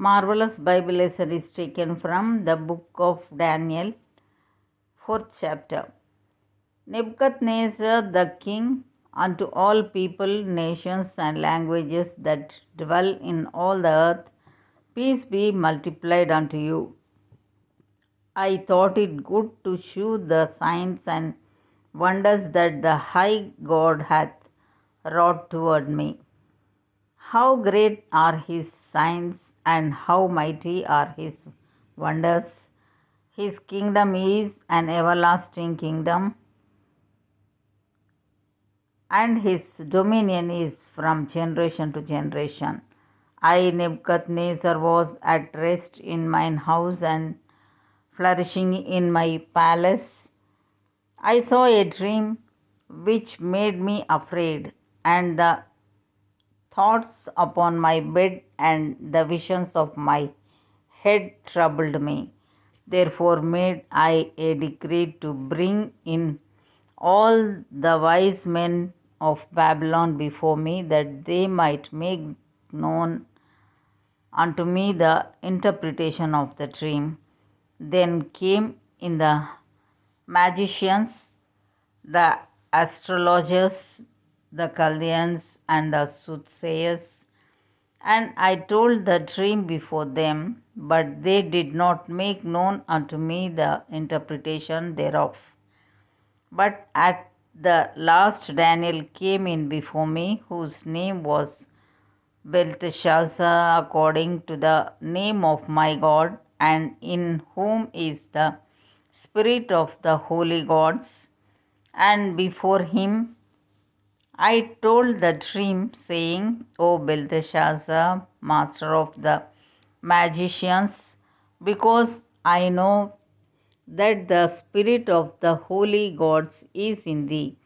Marvelous Bible lesson is taken from the book of Daniel, 4th chapter. Nebuchadnezzar the king, unto all people, nations, and languages that dwell in all the earth, peace be multiplied unto you. I thought it good to shew the signs and wonders that the high God hath wrought toward me. How great are his signs and how mighty are his wonders. His kingdom is an everlasting kingdom, and his dominion is from generation to generation. I, Nebuchadnezzar, was at rest in mine house and flourishing in my palace. I saw a dream which made me afraid, and the thoughts upon my bed and the visions of my head troubled me. Therefore made I a decree to bring in all the wise men of Babylon before me, that they might make known unto me the interpretation of the dream. Then came in the magicians, the astrologers, the Chaldeans, and the soothsayers, and I told the dream before them, but they did not make known unto me the interpretation thereof. But at the last Daniel came in before me, whose name was Belteshazzar, according to the name of my God, and in whom is the spirit of the holy gods. And before him I told the dream, saying, O Belteshazzar, master of the magicians, because I know that the spirit of the holy gods is in thee,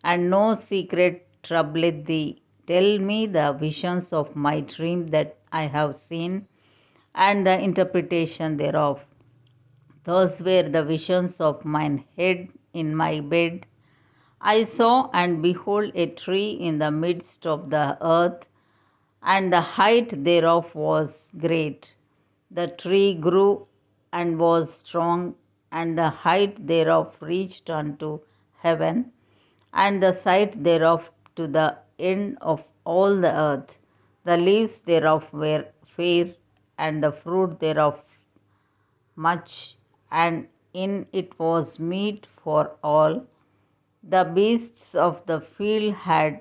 and no secret troubleth thee. Tell me the visions of my dream that I have seen, and the interpretation thereof. Thus were the visions of mine head in my bed. I saw, and behold, a tree in the midst of the earth, and the height thereof was great. The tree grew and was strong, and the height thereof reached unto heaven, and the sight thereof to the end of all the earth. The leaves thereof were fair, and the fruit thereof much, and in it was meat for all. The beasts of the field had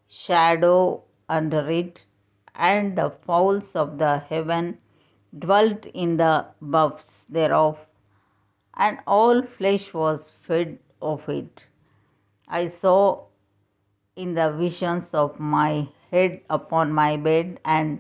shadow under it, and the fowls of the heaven dwelt in the boughs thereof, and all flesh was fed of it. I saw in the visions of my head upon my bed, and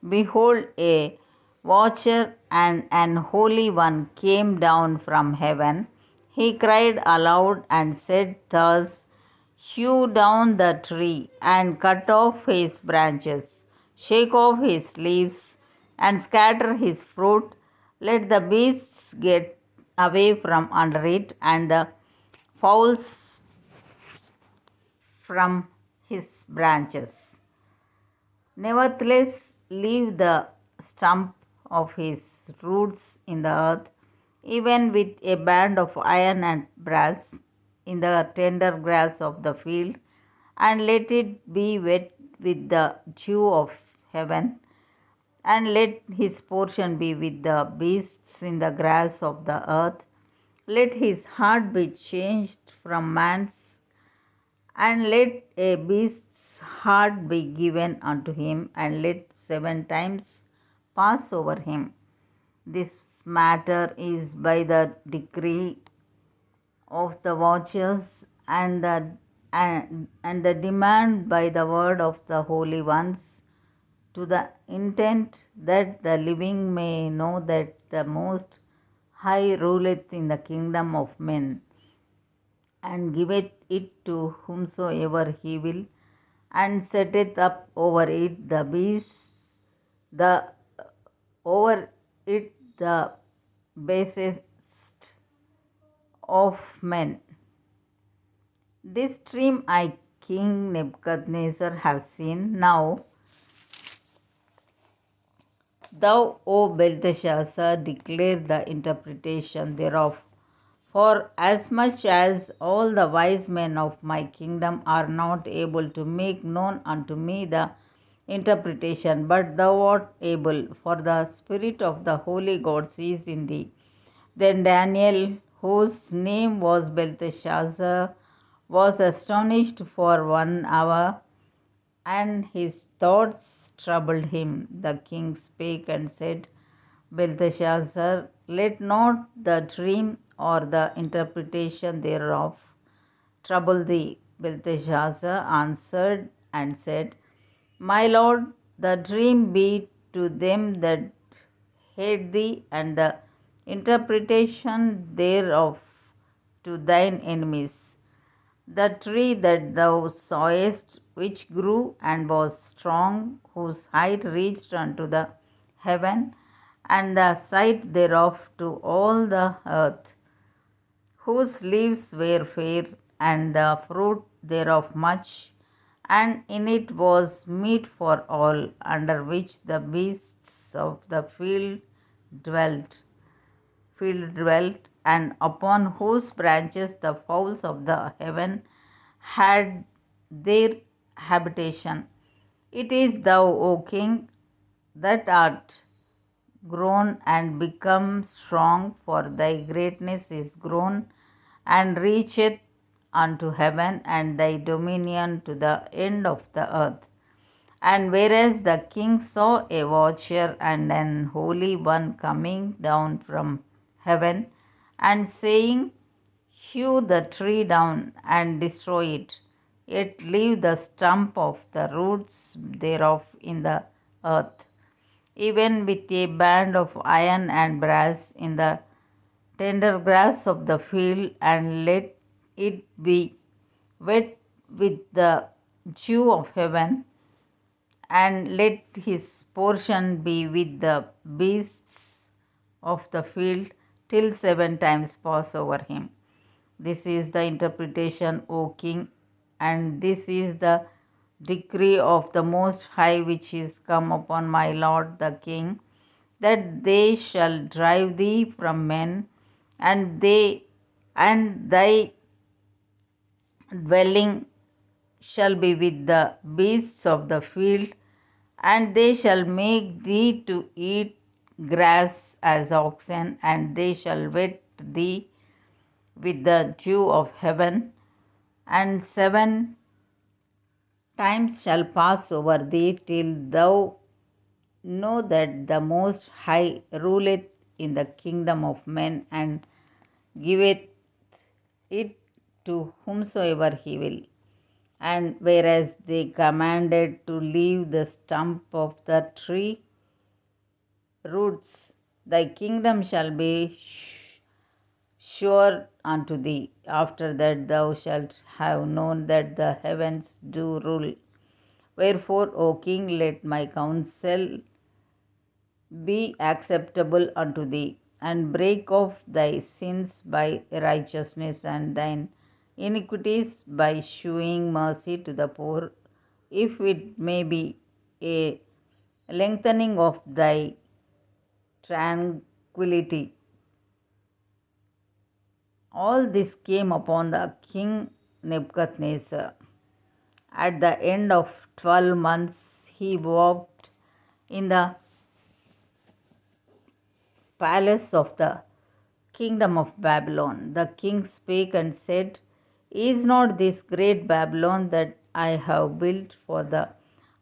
behold, a watcher and an holy one came down from heaven. He cried aloud and said thus, hew down the tree, and cut off his branches, shake off his leaves, and scatter his fruit. Let the beasts get away from under it, and the fowls from his branches. Nevertheless, leave the stump of his roots in the earth, even with a band of iron and brass in the tender grass of the field, and let it be wet with the dew of heaven, and let his portion be with the beasts in the grass of the earth. Let his heart be changed from man's, and let a beast's heart be given unto him, and let 7 times pass over him. This matter is by the decree of the watchers, and the demand by the word of the holy ones, to the intent that the living may know that the Most High ruleth in the kingdom of men, and giveth it to whomsoever he will, and setteth up over it the beasts, the over it the basest of men. This dream I, King Nebuchadnezzar, have seen. Now Thou, O Belteshazzar, declare the interpretation thereof. For as much as all the wise men of my kingdom are not able to make known unto me the interpretation, but thou art able, for the spirit of the holy gods is in thee. Then Daniel, whose name was Belteshazzar, was astonished for 1 hour, and his thoughts troubled him. The king spake and said, Belteshazzar, let not the dream or the interpretation thereof trouble thee. Belteshazzar answered and said, My lord, the dream be to them that hate thee, and the interpretation thereof to thine enemies. The tree that thou sawest, which grew and was strong, whose height reached unto the heaven, and the sight thereof to all the earth, whose leaves were fair, and the fruit thereof much, and in it was meat for all, under which the beasts of the field dwelt, and upon whose branches the fowls of the heaven had their habitation. It is thou, O king, that art grown and become strong, for thy greatness is grown and reacheth unto heaven, and thy dominion to the end of the earth. And whereas the king saw a watcher and an holy one coming down from heaven, and saying, Hew the tree down and destroy it, yet leave the stump of the roots thereof in the earth, even with a band of iron and brass in the tender grass of the field, and let it be wet with the dew of heaven, and let his portion be with the beasts of the field, till 7 times pass over him. This is the interpretation, O king, and this is the decree of the Most High which is come upon my lord the king, that they shall drive thee from men, and thy dwelling shall be with the beasts of the field, and they shall make thee to eat grass as oxen, and they shall wet thee with the dew of heaven, and 7 times shall pass over thee, till thou know that the Most High ruleth in the kingdom of men, and giveth it to whomsoever he will. And whereas they commanded to leave the stump of the tree roots, thy kingdom shall be sure unto thee. After that thou shalt have known that the heavens do rule. Wherefore, O king, let my counsel be acceptable unto thee, and break off thy sins by righteousness, and thine iniquities by shewing mercy to the poor, if it may be a lengthening of thy tranquility. All this came upon the king Nebuchadnezzar. At the end of 12 months, he walked in the palace of the kingdom of Babylon. The king spake and said, Is not this great Babylon that I have built for the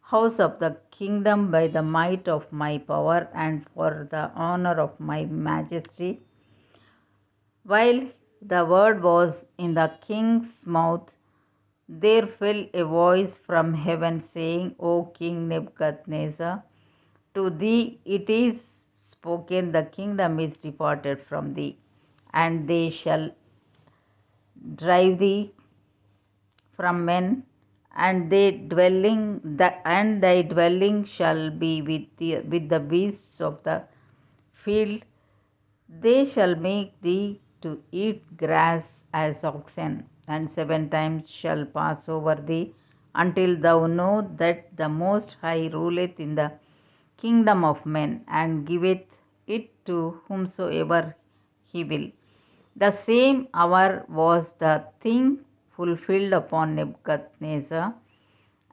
house of the kingdom by the might of my power and for the honor of my majesty? While the word was in the king's mouth, there fell a voice from heaven, saying, O King Nebuchadnezzar, to thee it is spoken, the kingdom is departed from thee, and they shall drive thee from men, and thy dwelling shall be with the beasts of the field. They shall make thee to eat grass as oxen, and 7 times shall pass over thee, until thou know that the Most High ruleth in the kingdom of men, and giveth it to whomsoever he will. The same hour was the thing fulfilled upon Nebuchadnezzar,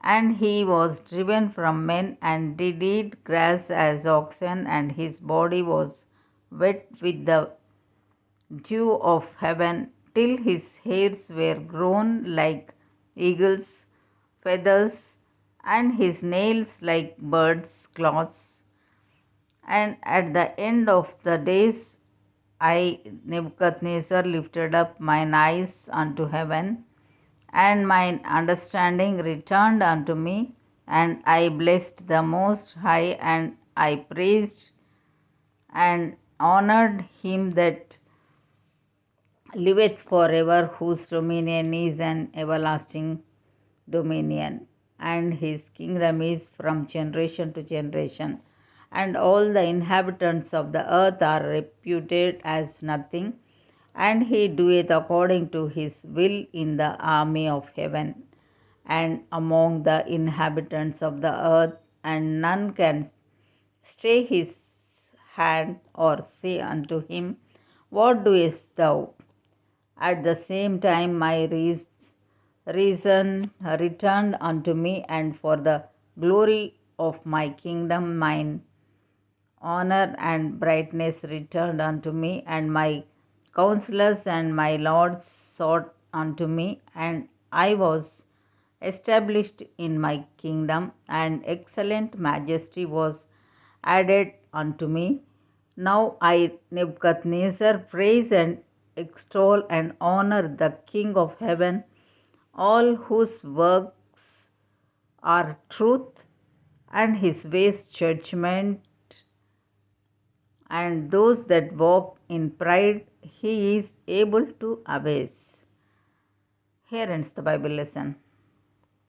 and he was driven from men and did eat grass as oxen, and his body was wet with the dew of heaven till his hairs were grown like eagle's feathers, and his nails like birds' claws. And at the end of the days, I, Nebuchadnezzar, lifted up mine eyes unto heaven, and mine understanding returned unto me, and I blessed the Most High, and I praised and honored him that liveth forever, whose dominion is an everlasting dominion, and his kingdom is from generation to generation. And all the inhabitants of the earth are reputed as nothing, and he doeth according to his will in the army of heaven and among the inhabitants of the earth, and none can stay his hand or say unto him, what doest thou? At the same time, my reason returned unto me, and for the glory of my kingdom, mine honor and brightness returned unto me, and my counselors and my lords sought unto me, and I was established in my kingdom, and excellent majesty was added unto me. Now I, Nebuchadnezzar, praise and extol and honor the King of heaven, all whose works are truth, and his ways judgment, and those that walk in pride he is able to abase. Here ends the Bible lesson.